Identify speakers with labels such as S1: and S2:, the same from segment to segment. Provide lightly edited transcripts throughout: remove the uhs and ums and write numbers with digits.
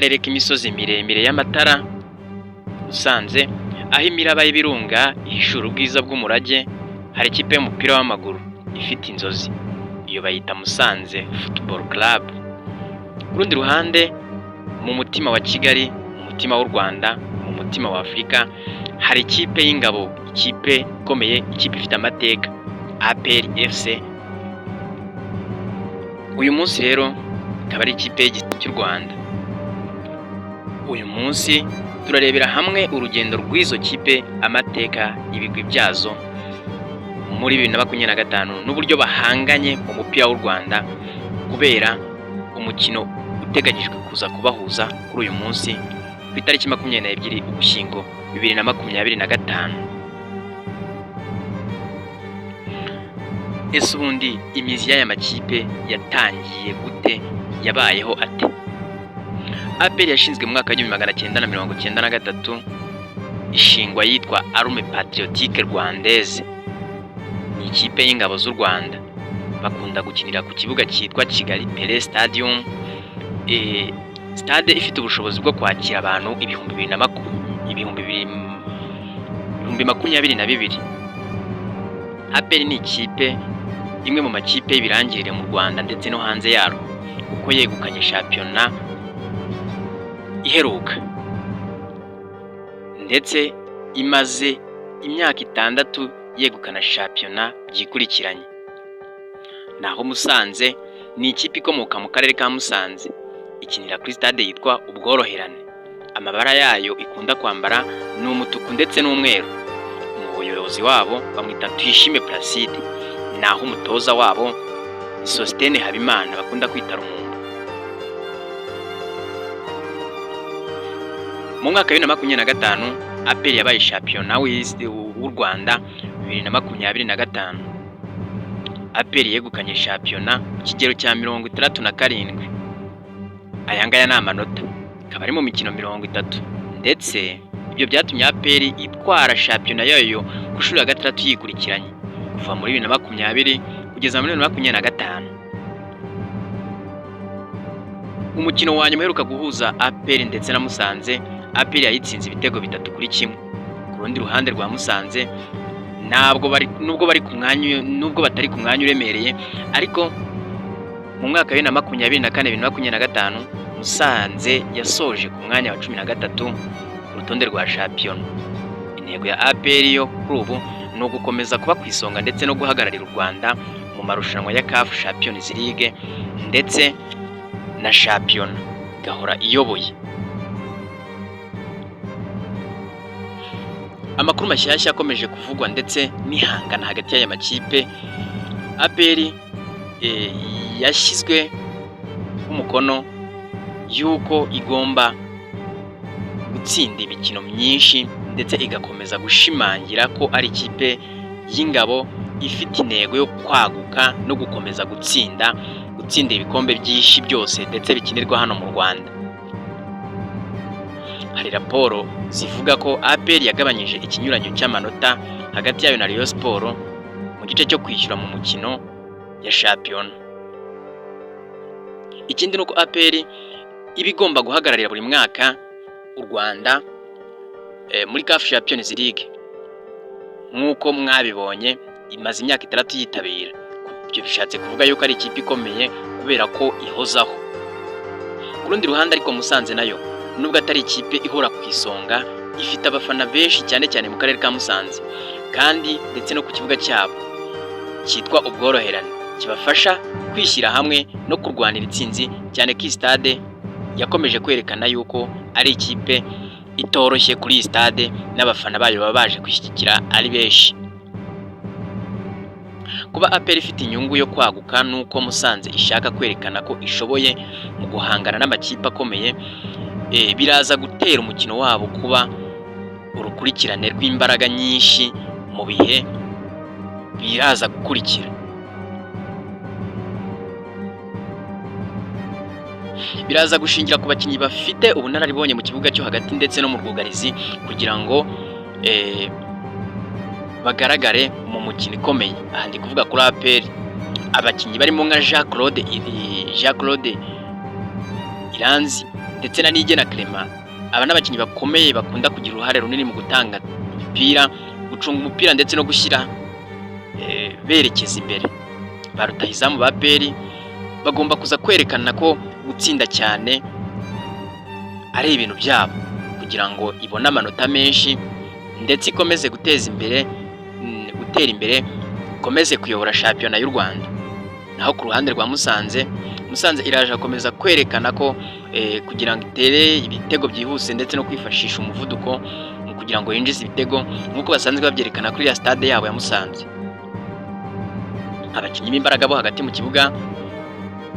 S1: karere k'imisozi miremire y'Amatara Musanze, aho imiraba y'ibirunga ihishura ubwiza bw'umurage, hari ikipe y'umupira w'amaguru ifite inzozi, iyo bayita Musanze Football Club. Ku rundi ruhande, mu mutima wa Kigali, mu mutima w'u Rwanda, mu mutima wa Afurika, hari ikipe y'ingabo, ikipe ikomeye, ikipe ifite amateka, APR FC. Uyu munsi rero ikaba ari ikipe y'igihugu cy'u Rwanda. Uyu munsi turarebera hamwe urugendo rw'izo kipe, amateka, ibigwi byazo muri 2025 n'uburyo bahanganye mu mupira w'u Rwanda kubera umukino uteganyijwe kuza kubahuza kuri uyu munsi ku itariki 22 Ugushyingo 2025. Ese ubundi imizi y'aya makipe yatangiye gute, yabayeho ate? APR yashinzwe mu mwaka wa 1993, ishingwa yitwa Arme Patriotique Rwandaise. Ni ikipe y'ingabo z'u Rwanda, bakunda gukinira ku kibuga cyitwa Kigali Pele Stadium, stade ifite ubushobozi bwo kwakira abantu 2022. APR ni ikipe imwe mu makipe y'ibirangirire mu Rwanda ndetse no hanze yarwo, kuko yegukanye shampiyona iheruka ndetse imaze imyaka 6 yegukana shampiyona byikurikiranye. Naho Musanze ni ikipe ikomoka mu karere ka Musanze, ikinira kuri stade yitwa Ubworoherane. Amabara yayo ikunda kwambara ni umutuku ndetse n'umweru. Umuyobozi wabo bamwita Tuyishime Placide, naho umutoza wabo ni Sostene Habimana bakunda kwita Rumumba. Mu mwaka wa 2025 APR yabaye shampiyona w'u Rwanda 2025. APR yegukanye shampiyona ku kigero cya 67. Aya ngaya ni amanota, akaba ari mu mikino 30, ndetse ibyo byatumye APR itwara shampiyona yayo ku nshuro ya 6 yikurikiranye kuva muri 2020 kugeza muri 2025. Umukino wa nyuma uheruka guhuza APR ndetse na Musanze, APR yayitsinze ibitego 3-1. Ku rundi ruhande rwa Musanze nubwo batari ku mwanya uremereye, ariko mu mwaka wa 2024-2025 Musanze yasoje ku mwanya wa 13 ku rutonde rwa shampiyona. Intego ya APR yo kuri ubu ni ugukomeza kuba ku isonga ndetse no guhagararira u Rwanda mu marushanwa ya CAF Champions League ndetse na shampiyona gahora iyoboye. Amakuru mashyashya akomeje kuvugwa ndetse nihangana hagati y'aya makipe, APR yashyizwe umukono yuko igomba gutsinda imikino myinshi ndetse igakomeza gushimangira ko ari ikipe y'ingabo ifite intego yo kwaguka no gukomeza gutsinda ibikombe byinshi byose ndetse bikinirwa hano mu Rwanda. Hari raporo zivuga ko APR yagabanyije ikinyuranyo cy'amanota hagati yayo na Rayon Sport mu gice cyo kwishyura mu mukino ya shampiyona. Ikindi nuko APR iba igomba guhagararira buri mwaka u Rwanda muri CAF Champions League. Nk'uko mwabibonye imaze imyaka 6 yitabira. Ibyo bishatse kuvuga yuko ari ikipe ikomeye kubera ko ihozaho. Ku rundi ruhande ariko Musanze nayo nubwo atari ikipe ihora ku isonga, ifite abafana benshi cyane cyane mu karere ka Musanze, kandi ndetse no ku kibuga cyabo cyitwa Ubworoherane kibafasha kwishyira hamwe no kurwanira itsinzi, cyane ko stade yakomeje kwerekana yuko ari ikipe itoroshye kuri stade n'abafana bayo baba baje kwishyikira ari benshi. Kuba APR ifite inyungu yo kwaguka nuko Musanze ishaka kwerekana ko ishoboye mu guhangana n'amakipe akomeye, biraza gutera umukino wabo kuba urukurikirane rw'imbaraga nyinshi mu bihe biraza gukurikira. Biraza gushingira ku bakinnyi bafite ubunararibonye mu kibuga cyo hagati ndetse no mu rwugarizi kugira ngo bagaragare mu mukino ikomeye. Aha ndi kuvuga kuri APR abakinnyi barimo nka Jean Claude Iranzi ndetse na Nigena Clement. Aba n'abakinnyi bakomeye bakunda kugira uruhare runini mu gutanga imipira, gucunga umupira ndetse no gushyira berekeza imbere. Ba rutahizamu ba APR bagomba kuza kwerekana ko gutsinda cyane ari ibintu byabo, kugira ngo ibone amanota menshi ndetse ikomeze gutera imbere, ikomeze kuyobora shampiyona y'u Rwanda. Naho ku ruhande rwa Musanze iraje gukomeza kwerekana ko kugira ngo itere ibitego byihuse ndetse no kwifashisha umuvuduko kugira ngo yinjize ibitego nk'uko basanzwe babyerekana kuri ya stade yabo ya Musanze. Abakinnyi b'imbaraga bo hagati mu kibuga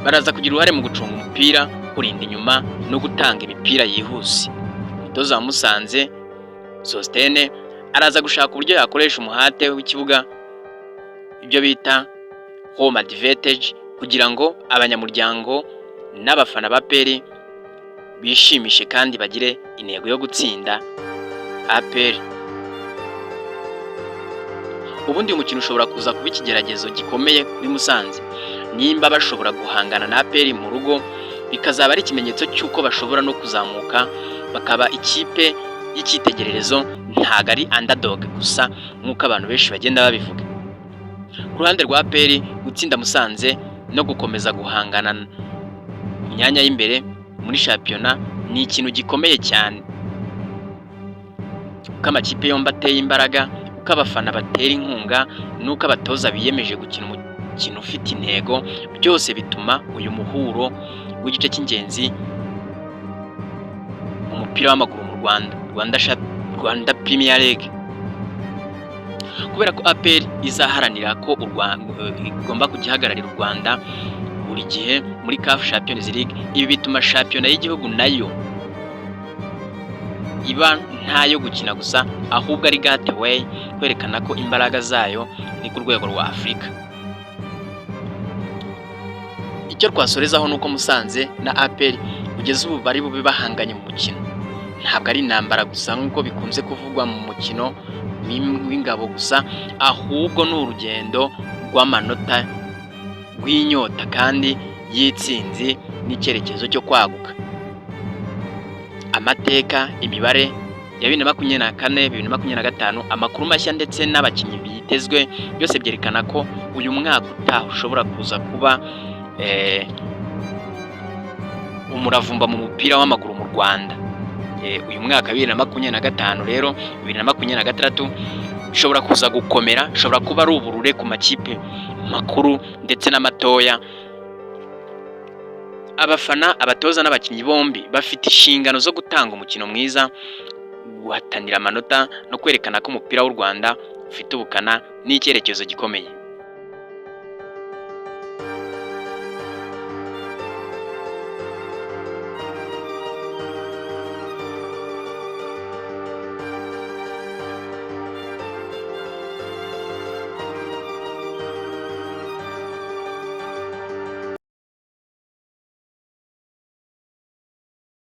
S1: baraza kugira uruhare mu gucunga umupira, kurinda inyuma no gutanga imipira yihuse. Umutoza wa Musanze Sostene araza gushaka uburyo yakoresha umuhate w'ikibuga, ibyo bita home advantage, kugira ngo abanyamuryango n'abafana ba APR bishimishe kandi bagire intego yo gutsinda APR. Ubundi umukino ushobora kuza kuba ikigeragezo gikomeye kuri Musanze nimba bashobora guhangana na APR mu rugo, bikazaba ari ikimenyetso cy'uko bashobora no kuzamuka bakaba ikipe y'icyitegererezo, ntago ari underdog gusa nk'uko abantu benshi bagenda babivuga. Ku ruhande rwa APR gutsinda Musanze no gukomeza guhangana mu myanya y'imbere muri shampiyona ni ikintu gikomeye cyane, uko amakipe yombi ateye imbaraga, uko abafana batera inkunga, n'uko abatoza biyemeje gukina umukino ufite intego, byose bituma uyu muhuro w'igice cy'ingenzi mu mupira w'amaguru mu Rwanda Premier League, kubera ko APR izaharanira ko igomba kugihagararira u Rwanda buri gihe muri CAF Champions League. Ibi bituma shampiyona y'igihugu nayo iba ntayo gukina gusa, ahubwo ari gateway kwerekana ko imbaraga zayo ni ku rwego rwa Afurika. Icyo twasorezaho nuko Musanze na APR kugeza ubu bari bube bahanganye mu mukino, ntabwo ari intambara gusa nk'uko bikunze kuvugwa mu mukino w'ingabo gusa, ahubwo ni urugendo rw'amanota, rw'inyota kandi y'itsinzi n'icyerekezo cyo kwaguka. Amateka, imibare ya 2024, 2025, amakuru mashya ndetse n'abakinnyi bitezwe, byose byerekana ko uyu mwaka utaha ushobora kuza kuba umuravumba mu mupira w'amaguru mu Rwanda. Uyu mwaka 2025 rero 2026 bishobora kuza gukomera, bishobora kuba ari uburure ku makipe makuru ndetse n'amatoya. Abafana, abatoza n'abakinnyi bombi bafite inshingano zo gutanga umukino mwiza, guhatanira amanota no kwerekana ko umupira w'u Rwanda ufite ubukana n'icyerekezo gikomeye.